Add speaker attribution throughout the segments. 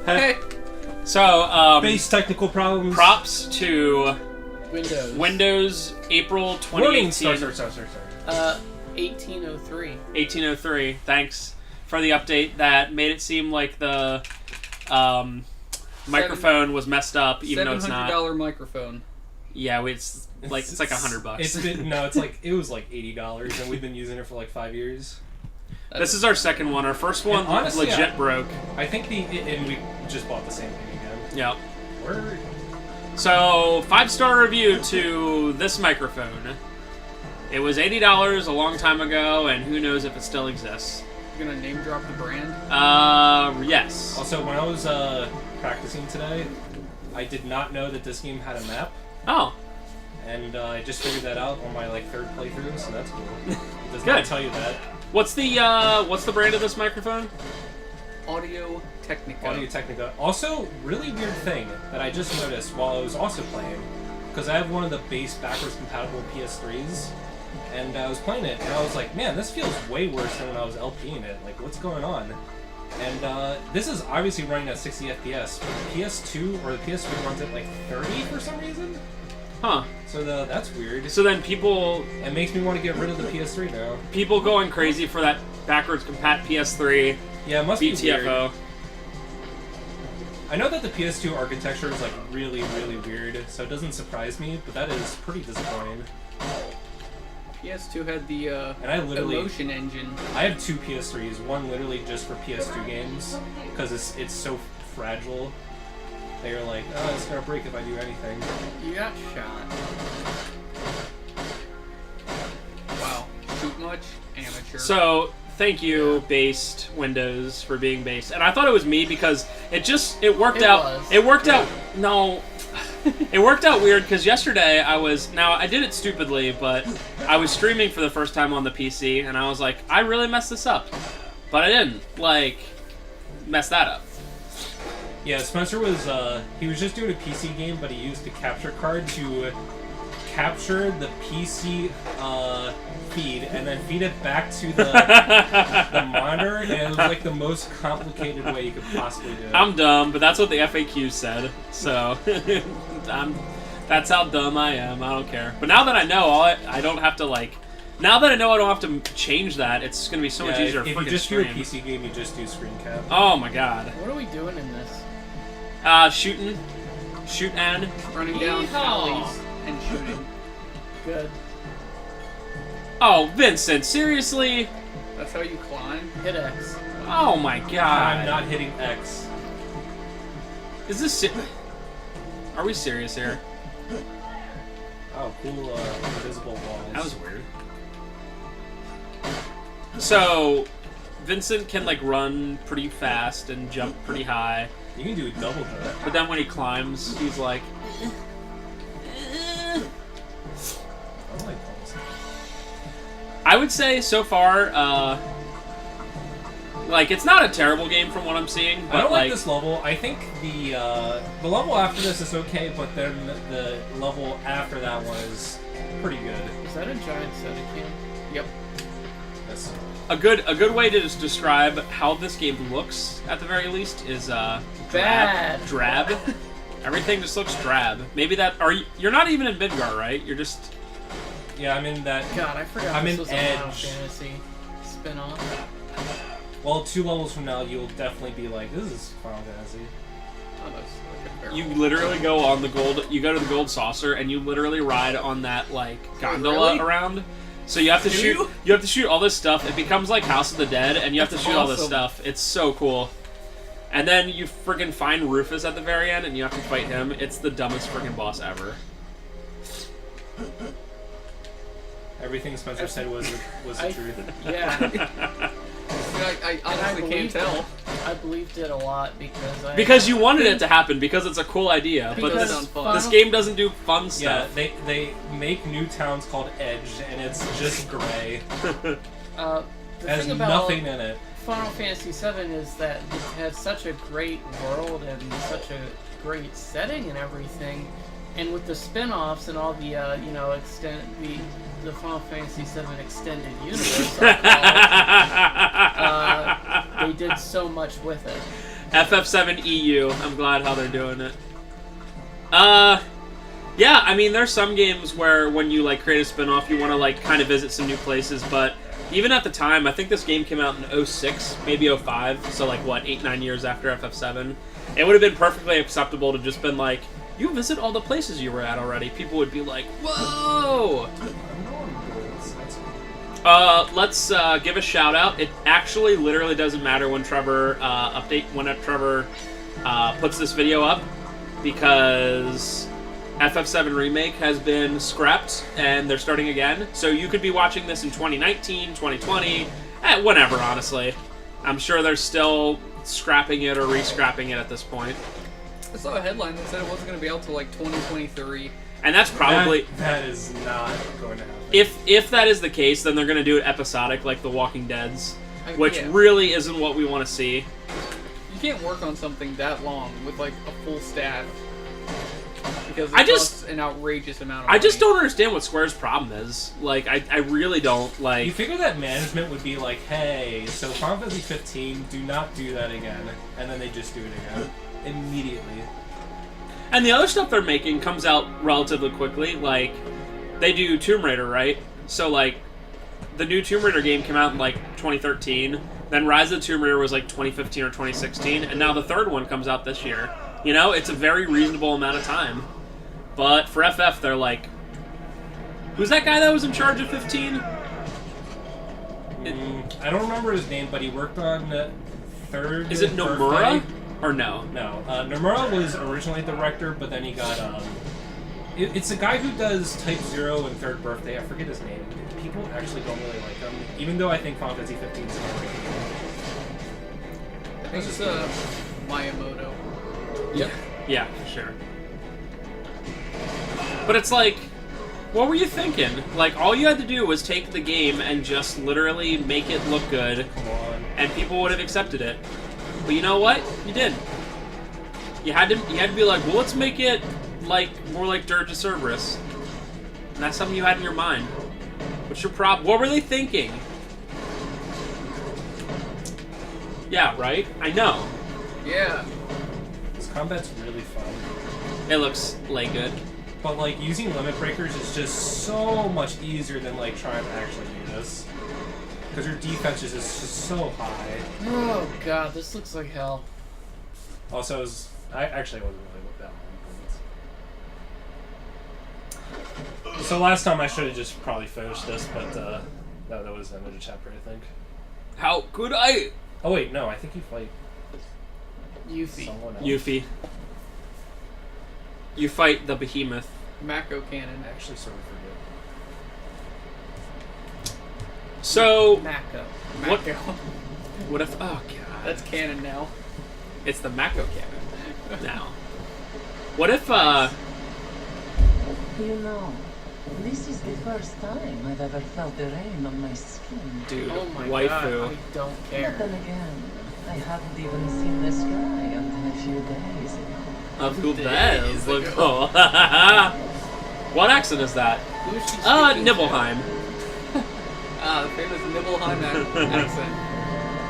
Speaker 1: Hey.
Speaker 2: So,
Speaker 3: base technical problems.
Speaker 2: props to
Speaker 1: Windows.
Speaker 2: April
Speaker 3: Warning.
Speaker 2: 2018.
Speaker 3: Start.
Speaker 1: 1803.
Speaker 2: 1803. Thanks for the update. That made it seem like the microphone was messed up, even though it's not.
Speaker 1: $700 microphone.
Speaker 2: Yeah, it's like $100.
Speaker 3: It was like $80, and we've been using it for like 5 years.
Speaker 2: This is our second one. Our first one
Speaker 3: honestly,
Speaker 2: legit broke.
Speaker 3: I think and we just bought the same thing again.
Speaker 2: Yep.
Speaker 3: Word.
Speaker 2: So, 5-star review to this microphone. It was $80 a long time ago, and who knows if it still exists.
Speaker 1: You're gonna name drop the brand?
Speaker 2: Yes.
Speaker 3: Also, when I was practicing today, I did not know that this game had a map.
Speaker 2: Oh.
Speaker 3: And I just figured that out on my third playthrough, so that's cool. It does
Speaker 2: Good.
Speaker 3: not tell you that.
Speaker 2: What's the brand of this microphone?
Speaker 1: Audio Technica.
Speaker 3: Audio Technica. Also, really weird thing that I just noticed while I was also playing, because I have one of the base backwards compatible PS3s, and I was playing it, and I was like, man, this feels way worse than when I was LPing it. Like, what's going on? And this is obviously running at 60 FPS, but the PS2 or the PS3 runs at like 30 for some reason.
Speaker 2: Huh.
Speaker 3: So that's weird.
Speaker 2: So then people...
Speaker 3: It makes me want to get rid of the PS3 now.
Speaker 2: People going crazy for that backwards compat PS3.
Speaker 3: Yeah, it must be
Speaker 2: BTFO.
Speaker 3: weird. I know that the PS2 architecture is like really, really weird, so it doesn't surprise me, but that is pretty disappointing.
Speaker 1: PS2 had the
Speaker 3: and I literally,
Speaker 1: Emotion engine.
Speaker 3: I have 2 PS3s, one literally just for PS2 games, because it's so fragile. They're like, oh, it's gonna break if I do anything.
Speaker 1: You got shot. Wow. Shoot much? Amateur.
Speaker 2: So, thank you, based Windows, for being based. And I thought it was me because it worked out. It worked out. No. It worked out weird because yesterday I did it stupidly, but I was streaming for the first time on the PC, and I was like, I really messed this up. But I didn't, mess that up.
Speaker 3: Yeah, Spencer was, he was just doing a PC game, but he used the capture card to capture the PC, feed, and then feed it back to the monitor, and it was like the most complicated way you could possibly do it.
Speaker 2: I'm dumb, but that's what the FAQ said, so that's how dumb I am. I don't care. But now that I know, I don't have to now that I know I don't have to change that, it's going to be so much easier to
Speaker 3: if
Speaker 2: freaking
Speaker 3: you just
Speaker 2: stream.
Speaker 3: do a PC game, you just do screen cap.
Speaker 2: Oh my god.
Speaker 1: What are we doing in this?
Speaker 2: Shooting. Shoot and.
Speaker 1: Running down alleys and shooting. Good.
Speaker 2: Oh, Vincent, seriously?
Speaker 1: That's how you climb? Hit X.
Speaker 2: Oh my god.
Speaker 3: I'm not hitting X.
Speaker 2: Is this Are we serious here?
Speaker 3: Oh, cool, invisible walls.
Speaker 2: That was weird. So, Vincent can, run pretty fast and jump pretty high.
Speaker 3: You can do a double jump.
Speaker 2: But then when he climbs, he's like...
Speaker 3: I like balls.
Speaker 2: I would say, so far, it's not a terrible game from what I'm seeing, but
Speaker 3: I don't like this level. I think the level after this is okay, but then the level after that one is pretty good.
Speaker 1: Is that a giant Cetacan? Yep.
Speaker 3: Yes.
Speaker 2: A good way to just describe how this game looks, at the very least, is
Speaker 1: bad.
Speaker 2: Drab. Everything just looks drab. Maybe you're not even in Midgar, right? You're just...
Speaker 3: Yeah, I'm in that...
Speaker 1: God, I forgot
Speaker 3: I'm
Speaker 1: this
Speaker 3: in
Speaker 1: was
Speaker 3: Edge.
Speaker 1: a Final Fantasy spin-off.
Speaker 3: Well, 2 levels from now, you'll definitely be like, this is Final Fantasy.
Speaker 1: Oh, that's like a
Speaker 2: You literally go on the gold... You go to the gold saucer, and you literally ride on that, gondola around. So you have to shoot... You have to shoot all this stuff. It becomes like House of the Dead, and you have to shoot all this stuff. It's so cool. And then you friggin' find Rufus at the very end, and you have to fight him. It's the dumbest friggin' boss ever.
Speaker 3: Everything Spencer said was the truth.
Speaker 1: Yeah. I honestly can't tell. I believed it a lot
Speaker 2: because you wanted it to happen, because it's a cool idea. But this game doesn't do fun stuff.
Speaker 3: Yeah, they make new towns called Edge, and it's just gray. There's nothing in it.
Speaker 1: Final Fantasy VII is that it has such a great world and such a great setting and everything, and with the spin-offs and all the the Final Fantasy VII extended universe, they did so much with it.
Speaker 2: FF7 EU. I'm glad how they're doing it. Yeah, I mean, there's some games where when you, like, create a spin-off, you want to, like, kind of visit some new places, but even at the time, I think this game came out in 06, maybe 05, so, like, what, 8-9 years after FF7. It would have been perfectly acceptable to just been like, you visit all the places you were at already. People would be like, whoa! Let's give a shout out. It actually literally doesn't matter when Trevor puts this video up, because FF7 Remake has been scrapped and they're starting again. So you could be watching this in 2019, 2020, whenever, honestly. I'm sure they're still scrapping it or re-scrapping it at this point.
Speaker 4: I saw a headline that said it wasn't going to be out till like 2023.
Speaker 2: And that's probably...
Speaker 3: That is not going to happen.
Speaker 2: If that is the case, then they're going to do it episodic like The Walking Dead's, which
Speaker 4: yeah.
Speaker 2: really isn't what we want to see.
Speaker 4: You can't work on something that long with like a full staff. Because it costs an outrageous amount of money.
Speaker 2: I just don't understand what Square's problem is. Like, I really don't, like...
Speaker 3: You figure that management would be like, hey, so Final Fantasy 15, do not do that again. And then they just do it again. Immediately.
Speaker 2: And the other stuff they're making comes out relatively quickly. Like, they do Tomb Raider, right? So, like, the new Tomb Raider game came out in, like, 2013. Then Rise of the Tomb Raider was, like, 2015 or 2016. And now the third one comes out this year. You know, it's a very reasonable amount of time. But for FF, they're like... Who's that guy that was in charge of 15?
Speaker 3: I don't remember his name, but he worked on third...
Speaker 2: Is it Nomura?
Speaker 3: Birthday.
Speaker 2: Or no?
Speaker 3: No. Nomura was originally the director, but then he got... It's a guy who does Type 0 and Third Birthday. I forget his name. People actually don't really like him, even though I think Final Fantasy 15 is not great.
Speaker 4: I think it's Miyamoto.
Speaker 2: Yep. Yeah, for sure. But it's like, what were you thinking? Like, all you had to do was take the game and just literally make it look good,
Speaker 3: Come on.
Speaker 2: and people would have accepted it. But you know what? You did. You had to be like, well, let's make it like more like Dirge to Cerberus. And that's something you had in your mind. What's your problem? What were they thinking? Yeah, right? I know.
Speaker 4: Yeah.
Speaker 3: This combat's really fun.
Speaker 2: It looks like good.
Speaker 3: But, like, using limit breakers is just so much easier than, like, trying to actually do this. Because your defense is just so high.
Speaker 1: Oh god, this looks like hell.
Speaker 3: Also, I wasn't really that long. So last time I should have just probably finished this, but that was the end of the chapter, I think.
Speaker 2: How could I?
Speaker 3: Oh wait, no, I think you fight
Speaker 1: Yuffie.
Speaker 3: someone else.
Speaker 2: Yuffie. You fight the behemoth.
Speaker 4: Mako cannon.
Speaker 3: I actually sort of forget.
Speaker 2: So,
Speaker 1: Mako.
Speaker 2: What-
Speaker 4: Mako.
Speaker 2: what if... Oh, God.
Speaker 4: That's canon now.
Speaker 2: It's the Mako cannon now. What if,
Speaker 5: You know, this is the first time I've ever felt the rain on my skin.
Speaker 2: dude,
Speaker 1: Oh my
Speaker 2: waifu.
Speaker 1: god, I don't
Speaker 5: But
Speaker 1: care.
Speaker 5: then again, I haven't even seen the sky until a few days ago.
Speaker 2: Of who
Speaker 1: Days
Speaker 2: bears? Look,
Speaker 1: ago.
Speaker 2: oh. What accent is that?
Speaker 1: Who is she speaking to?
Speaker 2: Nibelheim.
Speaker 4: The famous Nibelheim accent.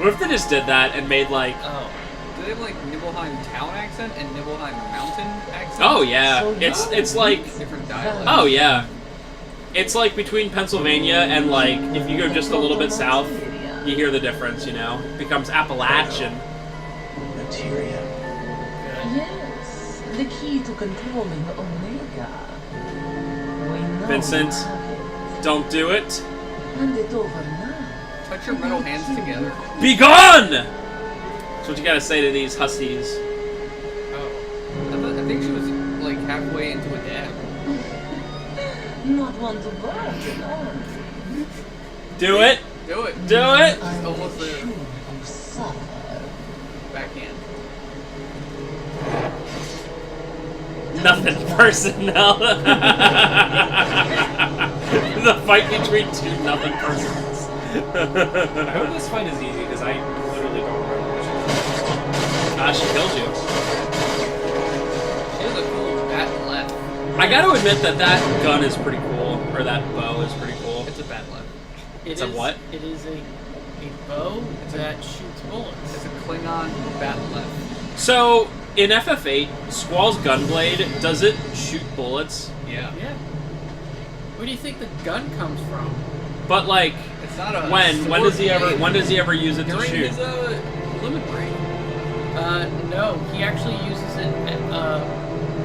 Speaker 2: What if they just did that and made like...
Speaker 1: Oh.
Speaker 4: Do they have like Nibelheim town accent and Nibelheim mountain accent?
Speaker 2: Oh, yeah.
Speaker 5: So
Speaker 2: It's like...
Speaker 4: Different dialects.
Speaker 2: Oh, yeah. It's like between Pennsylvania and like, if you go just a little bit south, you hear the difference, you know? It becomes Appalachian.
Speaker 3: Materia.
Speaker 5: Yes, the key to controlling Omega. We know
Speaker 2: Vincent.
Speaker 5: you have it.
Speaker 2: Don't do it.
Speaker 5: Hand it over now.
Speaker 4: Put your metal hands together.
Speaker 2: Be gone! That's what you gotta say to these hussies.
Speaker 4: Oh. I think she was like halfway into a dab.
Speaker 5: Not one to burn, no.
Speaker 2: Do it!
Speaker 4: Do it.
Speaker 2: Do it!
Speaker 5: I'm
Speaker 4: almost
Speaker 5: the
Speaker 4: there.
Speaker 5: true Sire.
Speaker 4: Backhand.
Speaker 2: Nothing personal. The fight between two nothing persons.
Speaker 3: I hope this fight is easy, because I literally don't remember what
Speaker 2: She killed you.
Speaker 4: She has a cool bat left.
Speaker 2: I gotta admit that gun is pretty cool, or that bow is pretty cool.
Speaker 4: It's a bat left.
Speaker 2: It's a what?
Speaker 1: It is a bow that shoots bullets.
Speaker 4: It's a Klingon bat left.
Speaker 2: So, in FF8, Squall's Gunblade, does it shoot bullets?
Speaker 4: Yeah.
Speaker 1: Yeah. Where do you think the gun comes from?
Speaker 2: But like,
Speaker 4: It's not a
Speaker 2: when does he ever use it to
Speaker 4: during
Speaker 2: shoot?
Speaker 4: his limit break.
Speaker 1: No, he actually uses it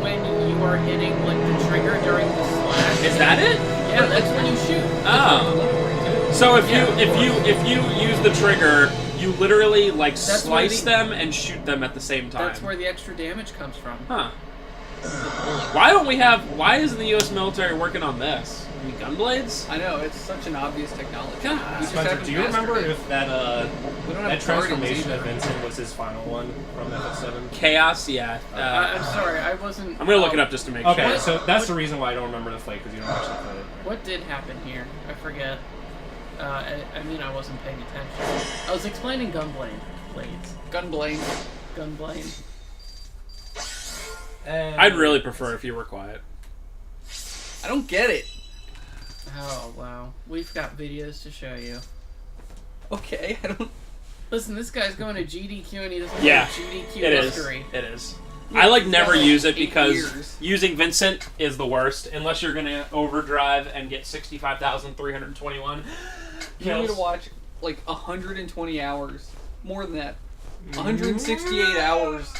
Speaker 1: when you are hitting like the trigger during the slash.
Speaker 2: Is that it?
Speaker 1: Yeah, that's when you shoot.
Speaker 2: Oh. So if you use the trigger, you literally like
Speaker 1: That's
Speaker 2: slice
Speaker 1: where
Speaker 2: them and shoot them at the same time.
Speaker 1: That's where the extra damage comes from.
Speaker 2: Huh. Why isn't the US military working on this? I mean, gunblades?
Speaker 4: I know, it's such an obvious technology.
Speaker 2: God.
Speaker 4: We just
Speaker 3: Spencer,
Speaker 4: haven't
Speaker 3: do you remember
Speaker 4: mastered it.
Speaker 3: if that
Speaker 4: We don't have
Speaker 3: that
Speaker 4: guardians
Speaker 3: transformation
Speaker 4: either.
Speaker 3: of Vincent was his final one from FF7?
Speaker 2: Chaos, yeah.
Speaker 1: I'm sorry, I wasn't.
Speaker 2: I'm gonna look it up just to make
Speaker 3: Okay,
Speaker 2: sure.
Speaker 3: so that's the reason why I don't remember the fight, because you don't actually fight it.
Speaker 1: What did happen here? I forget. I mean, I wasn't paying attention. I was explaining blades.
Speaker 4: Gunblade.
Speaker 1: Gunblade.
Speaker 3: And
Speaker 2: I'd really prefer if you were quiet.
Speaker 4: I don't get it.
Speaker 1: Oh wow, we've got videos to show you.
Speaker 4: Okay, I don't.
Speaker 1: Listen, this guy's going to GDQ and he doesn't
Speaker 2: Yeah,
Speaker 1: know GDQ
Speaker 2: It is.
Speaker 1: history.
Speaker 2: It is.
Speaker 4: Yeah,
Speaker 2: I like
Speaker 4: he's
Speaker 2: never
Speaker 4: got, like,
Speaker 2: use it
Speaker 4: 8
Speaker 2: because
Speaker 4: years.
Speaker 2: using Vincent is the worst unless you're gonna overdrive and get 65,321.
Speaker 4: You need to watch like 120 hours, more than that, 168 hours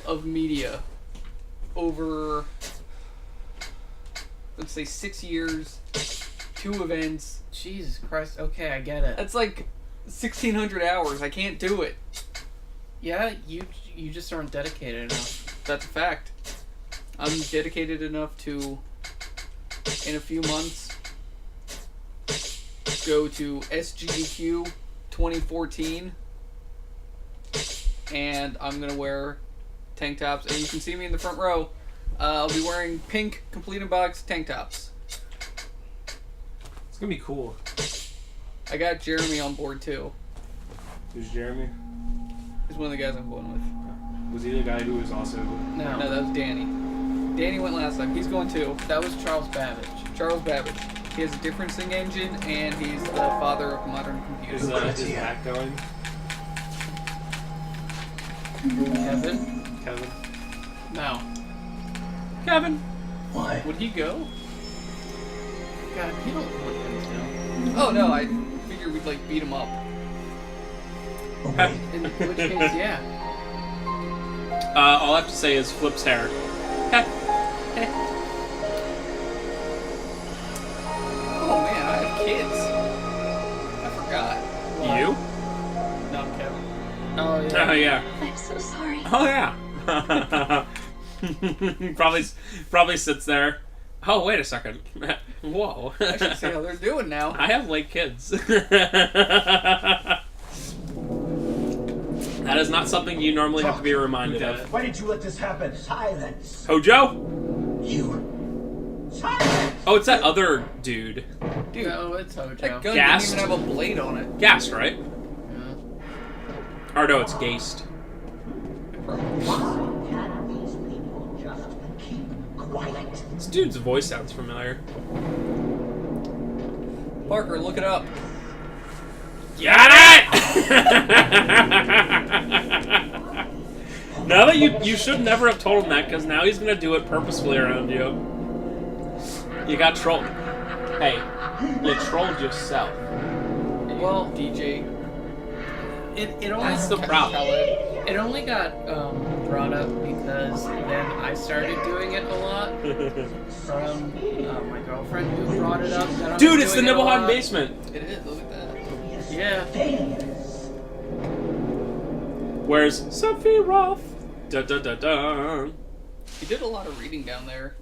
Speaker 4: of media over, let's say, 6 years, 2 events.
Speaker 1: Jesus Christ. Okay, I get it.
Speaker 4: That's like 1,600 hours. I can't do it.
Speaker 1: Yeah, you just aren't dedicated enough.
Speaker 4: That's a fact. I'm dedicated enough to, in a few months, go to SGDQ 2014, and I'm gonna wear tank tops, and you can see me in the front row. I'll be wearing pink complete in box tank tops.
Speaker 3: It's gonna be cool.
Speaker 4: I got Jeremy on board too.
Speaker 3: Who's Jeremy?
Speaker 4: He's one of the guys I'm going with.
Speaker 3: Was he the guy who was also...
Speaker 1: No,
Speaker 4: No, that was Danny. Danny went last time. He's going too.
Speaker 1: that was Charles Babbage.
Speaker 4: Charles Babbage. He has a different sing engine, and he's the father of modern
Speaker 3: Is
Speaker 4: computers.
Speaker 3: Mac going?
Speaker 1: Kevin?
Speaker 3: Kevin?
Speaker 1: No.
Speaker 2: Kevin.
Speaker 5: Why?
Speaker 4: Would he go?
Speaker 1: God, you don't want him
Speaker 4: Oh no, I figured we'd like beat him up.
Speaker 5: Oh, wait.
Speaker 1: to. In which case, yeah.
Speaker 2: All I have to say is Flip's hair.
Speaker 4: Oh man, I have kids. I forgot.
Speaker 2: You?
Speaker 4: Not Kevin.
Speaker 1: Oh yeah.
Speaker 2: Oh yeah.
Speaker 6: I'm so sorry.
Speaker 2: Oh yeah. probably sits there. Oh wait a second. Whoa.
Speaker 4: I should see how they're doing now.
Speaker 2: I have late kids. That is not something you normally have to be reminded of.
Speaker 7: Why did you let this happen? Silence.
Speaker 2: Hojo?
Speaker 7: You. Silence.
Speaker 2: Oh, it's that other dude.
Speaker 4: Dude,
Speaker 1: No, it's Hojo.
Speaker 4: that gun
Speaker 2: Gassed.
Speaker 4: didn't even have a blade on it.
Speaker 2: Gast, right?
Speaker 1: Yeah.
Speaker 2: Or no, it's Gast.
Speaker 7: Why can't these people just keep quiet?
Speaker 2: This dude's voice sounds familiar.
Speaker 4: Parker, look it up.
Speaker 2: Got it! Now that you should never have told him that, because now he's gonna do it purposefully around you. You got trolled. Hey, you trolled yourself.
Speaker 1: Well,
Speaker 4: DJ.
Speaker 1: it only
Speaker 2: That's the problem.
Speaker 1: it only got brought up because then I started doing it a lot from my girlfriend who brought it up. that I was
Speaker 2: Dude, it's the
Speaker 1: doing it a
Speaker 2: Nibelheim
Speaker 1: lot.
Speaker 2: basement.
Speaker 4: It is, look at that.
Speaker 1: Yeah.
Speaker 2: Where's Sephiroth? Da da da da.
Speaker 4: He did a lot of reading down there.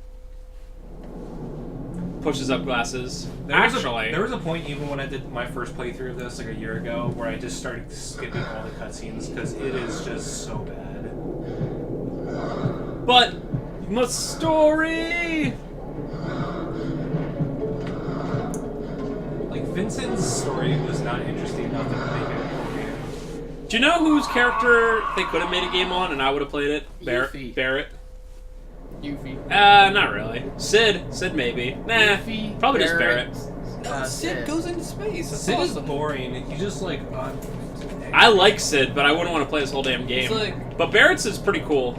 Speaker 2: Pushes up glasses.
Speaker 3: There
Speaker 2: Actually,
Speaker 3: was a point even when I did my first playthrough of this like a year ago where I just started skipping all the cutscenes because it is just so bad.
Speaker 2: but my story.
Speaker 3: Like Vincent's story was not interesting enough to make it a cool game.
Speaker 2: Do you know whose character they could have made a game on and I would have played it?
Speaker 1: Yuffie.
Speaker 2: Barrett.
Speaker 4: Yuffie.
Speaker 2: Not really. Sid maybe. Nah,
Speaker 1: Yuffie,
Speaker 2: probably just Barrett.
Speaker 4: No, Sid goes into space. That's
Speaker 3: Sid is
Speaker 4: awesome.
Speaker 3: boring. He just like
Speaker 2: I like Sid, but I wouldn't want to play this whole damn game.
Speaker 4: It's like-
Speaker 2: But Barrett's is pretty cool.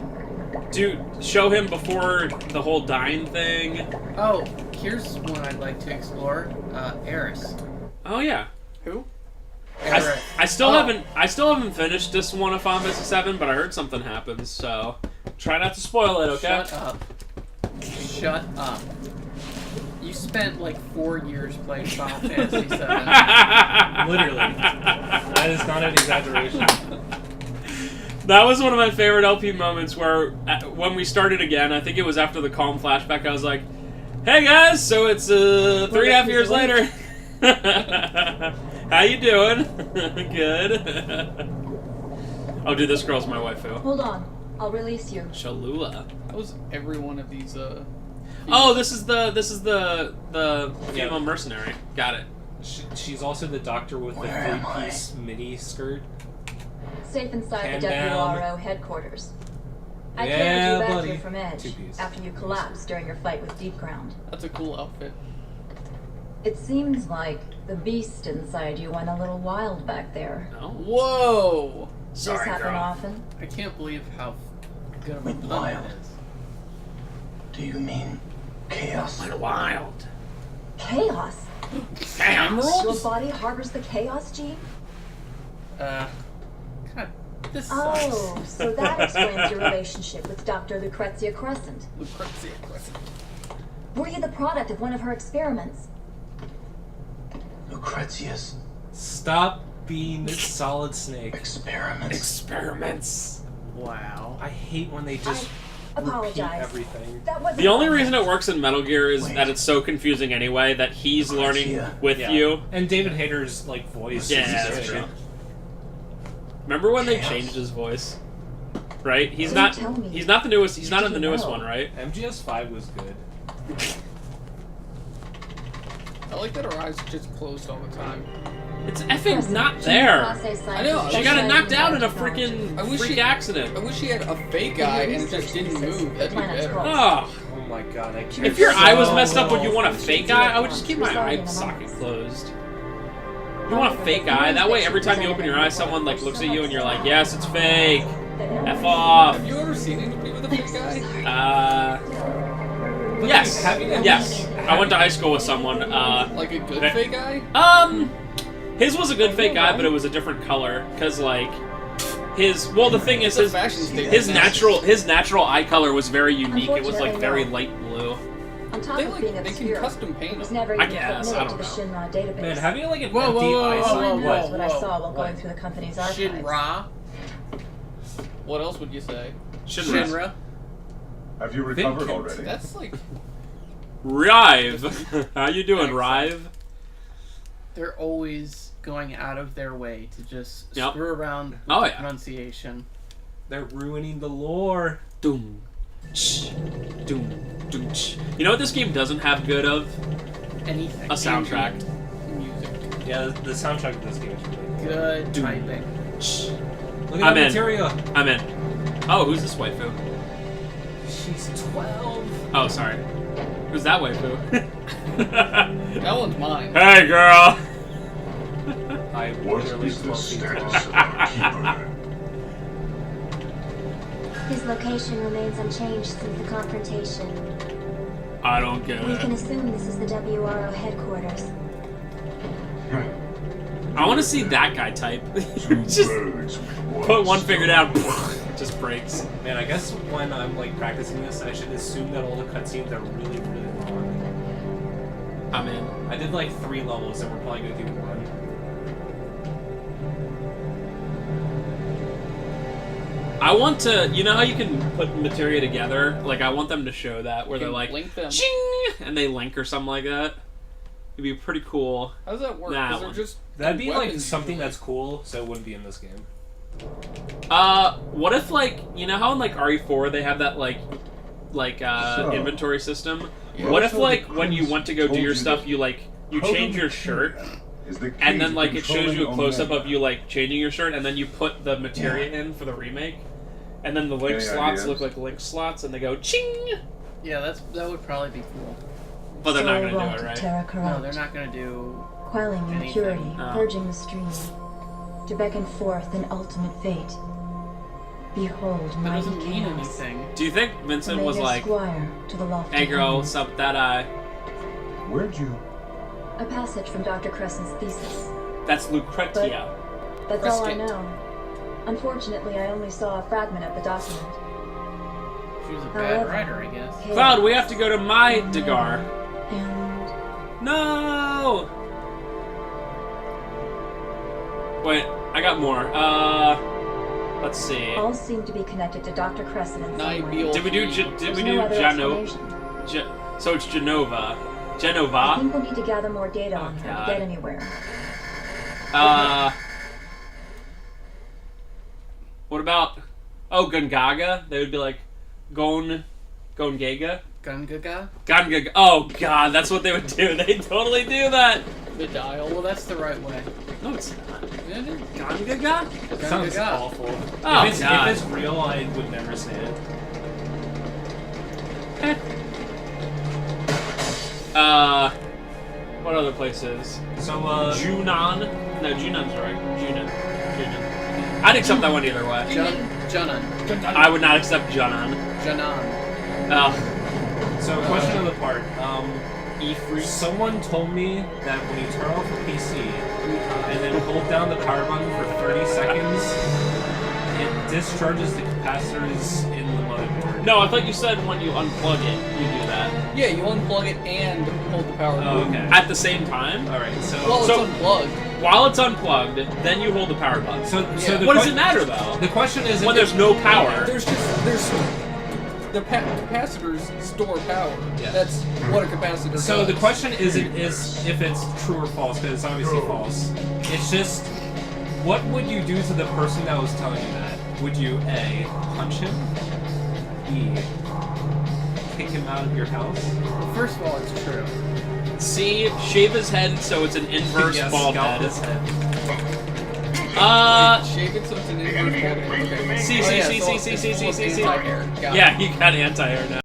Speaker 2: Do show him before the whole dying thing.
Speaker 1: Oh, here's one I'd like to explore. Eris.
Speaker 2: Oh yeah.
Speaker 4: Who?
Speaker 1: Eris.
Speaker 2: I still haven't finished this one of FF7, but I heard something happens, so try not to spoil it, okay?
Speaker 1: Shut up. Shut up. You spent like 4 years playing Final Fantasy 7.
Speaker 3: Literally. That is not an exaggeration.
Speaker 2: That was one of my favorite LP moments where, when we started again, I think it was after the Calm flashback, I was like, hey guys, so it's 3.5 years later. How you doing? Good. Oh, dude, this girl's my waifu.
Speaker 6: Hold on. I'll release you.
Speaker 2: Cholula.
Speaker 4: That was every one of these.
Speaker 2: Oh, this is the female mercenary. Got it.
Speaker 3: She's also the doctor with the three-piece mini skirt.
Speaker 6: Safe inside
Speaker 3: Hand
Speaker 6: the
Speaker 3: down.
Speaker 6: WRO headquarters. I
Speaker 3: Yeah,
Speaker 6: carried you back
Speaker 3: buddy.
Speaker 6: here from Edge
Speaker 3: Two-piece.
Speaker 6: after you collapsed during your fight with Deep Ground.
Speaker 4: That's a cool outfit.
Speaker 6: It seems like the beast inside you went a little wild back there.
Speaker 2: No.
Speaker 4: Whoa!
Speaker 6: Does this happen often?
Speaker 1: I can't believe how good of a
Speaker 7: Went
Speaker 1: pun
Speaker 7: wild.
Speaker 1: it is.
Speaker 7: Do you mean chaos?
Speaker 2: Wild.
Speaker 6: Chaos? Your body harbors the chaos gene?
Speaker 1: God, this
Speaker 6: Oh,
Speaker 1: sucks.
Speaker 6: so that explains your relationship with Dr. Lucrezia Crescent.
Speaker 4: Lucrezia Crescent.
Speaker 6: Were you the product of one of her experiments?
Speaker 7: Lucrezia's
Speaker 3: Stop being Solid Snake.
Speaker 7: experiments.
Speaker 2: Experiments.
Speaker 1: Wow.
Speaker 3: I hate when they just
Speaker 6: I
Speaker 3: repeat
Speaker 6: apologize.
Speaker 3: everything.
Speaker 6: That wasn't
Speaker 2: The only
Speaker 6: my
Speaker 2: reason it
Speaker 6: intent.
Speaker 2: works in Metal Gear is that it's so confusing anyway that he's learning with
Speaker 3: Yeah.
Speaker 2: you.
Speaker 3: And David Hayter's like voice.
Speaker 2: Yeah,
Speaker 3: is
Speaker 2: that's
Speaker 3: just
Speaker 2: true.
Speaker 3: good.
Speaker 2: Remember when they
Speaker 7: Chaos.
Speaker 2: changed his voice? Right? He's
Speaker 6: Don't
Speaker 2: not.
Speaker 6: tell me.
Speaker 2: He's not the newest. He's
Speaker 6: You
Speaker 2: not in the
Speaker 6: didn't
Speaker 2: newest
Speaker 6: know.
Speaker 2: one, right?
Speaker 3: MGS5 was good.
Speaker 4: I like that her eyes are just closed all the time.
Speaker 2: It's effing
Speaker 6: Crescent,
Speaker 2: not
Speaker 6: Gene
Speaker 2: there.
Speaker 6: Class A
Speaker 4: I know.
Speaker 6: scientist
Speaker 2: She got it
Speaker 6: specializing
Speaker 2: knocked out in a
Speaker 6: technology.
Speaker 2: freaking
Speaker 4: I wish
Speaker 2: freak
Speaker 4: she-
Speaker 2: accident.
Speaker 4: I wish she had a fake eye and it just didn't move. That'd be
Speaker 6: Planet's
Speaker 4: better.
Speaker 6: called-
Speaker 2: Oh,
Speaker 3: Oh my god, I can't.
Speaker 2: if your eye was
Speaker 3: so
Speaker 2: messed up, would
Speaker 3: well.
Speaker 2: you want a fake eye? I would just keep my eye socket closed. You want a fake eye? That way, every time you open your eye, someone like looks at you and you're like, "Yes, it's fake." F off.
Speaker 4: Have you ever seen anybody with a fake eye?
Speaker 3: But
Speaker 2: Yes,
Speaker 3: like, having a-
Speaker 2: yes. I went to high school with someone.
Speaker 4: Like a good
Speaker 2: that-
Speaker 4: fake eye?
Speaker 2: His was a good fake eye, but it was a different color. Cause like, the thing is,
Speaker 4: It's a fashion statement.
Speaker 2: his natural eye color was very unique. It was like very light blue.
Speaker 6: On top
Speaker 4: They
Speaker 6: of
Speaker 4: like
Speaker 6: being
Speaker 4: they can
Speaker 6: obscure,
Speaker 4: custom paint
Speaker 6: it was
Speaker 4: them.
Speaker 6: never
Speaker 2: I
Speaker 6: even
Speaker 2: guess, I
Speaker 6: submitted to the
Speaker 2: don't
Speaker 6: Shinra database.
Speaker 3: Man, having like an
Speaker 1: Whoa,
Speaker 3: empty
Speaker 1: whoa,
Speaker 3: eye
Speaker 1: whoa,
Speaker 6: All I
Speaker 3: socket.
Speaker 6: know is
Speaker 1: whoa,
Speaker 6: what I
Speaker 1: whoa.
Speaker 6: saw while going through the company's archives.
Speaker 1: Shinra.
Speaker 4: What else would you say?
Speaker 1: Shinra.
Speaker 8: Have you recovered
Speaker 3: Vincent.
Speaker 8: already?
Speaker 4: That's like
Speaker 2: Rive, how you doing, Rive?
Speaker 1: They're always going out of their way to just
Speaker 2: Yep.
Speaker 1: screw around with
Speaker 2: Oh,
Speaker 1: the
Speaker 2: yeah.
Speaker 1: pronunciation.
Speaker 3: They're ruining the lore.
Speaker 2: Doom, ch, doom, doom. Ch. You know what this game doesn't have good of?
Speaker 1: Anything.
Speaker 2: A soundtrack.
Speaker 4: music.
Speaker 3: Yeah, the soundtrack of this game is really good.
Speaker 1: Good
Speaker 2: Doom.
Speaker 1: typing.
Speaker 2: Ch.
Speaker 3: Look
Speaker 2: I'm
Speaker 3: at
Speaker 2: in.
Speaker 3: that materia.
Speaker 2: I'm in. Oh, who's this waifu?
Speaker 3: She's 12.
Speaker 2: Oh, sorry. Who's that waifu?
Speaker 4: That one's mine.
Speaker 2: Hey, girl.
Speaker 3: I
Speaker 8: What
Speaker 3: literally
Speaker 8: is the
Speaker 3: 12 feet
Speaker 8: status
Speaker 3: tall.
Speaker 8: of our keeper?
Speaker 9: His location remains unchanged since the confrontation.
Speaker 2: I don't get
Speaker 9: We can
Speaker 2: it.
Speaker 9: assume this is the WRO headquarters.
Speaker 2: I want to see that guy type.
Speaker 8: Two
Speaker 2: Just
Speaker 8: birds with
Speaker 2: put one finger down.
Speaker 8: stone.
Speaker 2: It just breaks.
Speaker 3: Man, I guess when I'm like practicing this, I should assume that all the cutscenes are really, really long.
Speaker 2: I'm in.
Speaker 3: I did like 3 levels, and we're probably gonna do 1.
Speaker 2: I want to, you know how you can put materia together? Like, I want them to show that, where
Speaker 4: You
Speaker 2: they're
Speaker 4: can
Speaker 2: like,
Speaker 4: link them.
Speaker 2: ching, and they link or something like that. It'd be pretty cool.
Speaker 4: How does that work?
Speaker 2: That
Speaker 4: 'Cause they're
Speaker 2: one.
Speaker 4: just
Speaker 3: That'd be like
Speaker 4: weapons
Speaker 3: something
Speaker 4: usually.
Speaker 3: that's cool, so it wouldn't be in this game.
Speaker 2: What if, like, you know how in, like, RE4 they have that, like
Speaker 8: So,
Speaker 2: inventory system?
Speaker 4: Yeah.
Speaker 2: What if,
Speaker 8: Also,
Speaker 2: like,
Speaker 8: the
Speaker 2: when you
Speaker 8: prince
Speaker 2: went to go do
Speaker 8: told
Speaker 2: your
Speaker 8: you
Speaker 2: stuff,
Speaker 8: that
Speaker 2: you, like, you change your shirt,
Speaker 8: Is the key
Speaker 2: and then,
Speaker 8: to
Speaker 2: like, it shows you a
Speaker 8: controlling
Speaker 2: close-up
Speaker 8: Omega.
Speaker 2: of you, like, changing your shirt, and then you put the materia in for the remake, and then the link
Speaker 8: Any
Speaker 2: slots
Speaker 8: ideas?
Speaker 2: look like link slots, and they go, ching!
Speaker 1: Yeah, that would probably be cool.
Speaker 2: But they're not
Speaker 6: Soul
Speaker 2: gonna do
Speaker 6: wrought
Speaker 2: it,
Speaker 6: to
Speaker 2: right?
Speaker 6: Terra
Speaker 1: No,
Speaker 6: corrupt,
Speaker 1: they're not gonna do.
Speaker 6: quelling
Speaker 1: anything.
Speaker 6: impurity,
Speaker 2: Oh.
Speaker 6: purging the stream. to beckon forth an ultimate fate. Behold
Speaker 1: That
Speaker 6: mighty
Speaker 1: doesn't mean
Speaker 6: chaos.
Speaker 1: anything.
Speaker 2: Do you think Vincent
Speaker 6: Lay
Speaker 2: was
Speaker 6: their
Speaker 2: like,
Speaker 6: squire to the lofty
Speaker 2: "Hey girl,
Speaker 6: heavens.
Speaker 2: what's up with that eye?"
Speaker 8: Where'd you?
Speaker 6: A passage from Dr. Crescent's thesis.
Speaker 2: That's Lucretia.
Speaker 6: That's all I
Speaker 4: Prescott.
Speaker 6: know. Unfortunately, I only saw a fragment of the document.
Speaker 1: She was a bad
Speaker 6: However,
Speaker 1: writer, I guess.
Speaker 6: chaos
Speaker 2: Cloud, we have to go to my Dagar.
Speaker 6: And
Speaker 2: No. Wait, I got more. Let's see.
Speaker 6: all seem to be connected to Dr. Crescent in some way.
Speaker 4: Nibiel.
Speaker 2: Did we do?
Speaker 4: Three.
Speaker 2: Did
Speaker 6: There's
Speaker 2: we
Speaker 6: no
Speaker 2: do
Speaker 6: other
Speaker 2: Geno?
Speaker 6: explanation.
Speaker 2: So it's Genova.
Speaker 6: I
Speaker 2: Genova.
Speaker 6: think we'll need to gather more data on her
Speaker 2: God.
Speaker 6: to get anywhere.
Speaker 2: What about? Oh, Gungaga. They would be like, Gongaga.
Speaker 1: Gungaga?
Speaker 2: Gungaga. Oh God, that's what they would do. They totally do that.
Speaker 4: The dial.
Speaker 1: Well, that's the right way.
Speaker 2: No, it's not.
Speaker 1: Yeah, it is.
Speaker 2: Gungaga.
Speaker 3: It sounds
Speaker 1: Gungaga.
Speaker 3: awful.
Speaker 2: Oh,
Speaker 3: if
Speaker 2: God.
Speaker 3: it's real, I would never say it.
Speaker 2: What other places?
Speaker 3: So,
Speaker 2: Junon? No, Junon's right. Junon. I'd accept that one either way.
Speaker 1: Junan.
Speaker 2: I would not accept Junon.
Speaker 1: Junan.
Speaker 2: Oh.
Speaker 3: so question of the part.
Speaker 1: E-free.
Speaker 3: Someone told me that when you turn off the PC and then hold down the power button for 30 seconds, it discharges the capacitors in the motherboard.
Speaker 2: No, I thought you said when you unplug it, you do that.
Speaker 4: Yeah, you unplug it and hold the power
Speaker 3: Oh,
Speaker 4: button.
Speaker 3: okay.
Speaker 2: At the same time?
Speaker 3: Alright,
Speaker 4: Well,
Speaker 2: So-
Speaker 4: it's unplugged.
Speaker 2: While it's unplugged, then you hold the power button.
Speaker 3: so
Speaker 4: Yeah.
Speaker 3: the
Speaker 2: What does
Speaker 3: que-
Speaker 2: it matter, though?
Speaker 3: The question is,
Speaker 2: When
Speaker 3: if
Speaker 2: there's no power.
Speaker 4: There's the capacitors store power.
Speaker 3: Yeah.
Speaker 4: That's what a capacitor
Speaker 3: So
Speaker 4: does.
Speaker 3: the question isn't if it's true or false, because it's obviously false. It's just, what would you do to the person that was telling you that? Would you A, punch him? B, kick him out of your house?
Speaker 1: Well, first of all, it's true.
Speaker 2: C, shave his head so it's an inverse
Speaker 3: Yes,
Speaker 2: bald
Speaker 3: scalp
Speaker 2: head.
Speaker 3: his head.
Speaker 4: Shave it so it's an inverse bald head. Okay.
Speaker 2: C,
Speaker 4: Oh,
Speaker 2: C,
Speaker 4: yeah,
Speaker 2: C,
Speaker 4: so
Speaker 2: C,
Speaker 4: it's
Speaker 2: C, C,
Speaker 4: full
Speaker 2: C,
Speaker 4: of
Speaker 2: C, C.
Speaker 4: anti-hair. Got it.
Speaker 2: Yeah, he got anti-air now.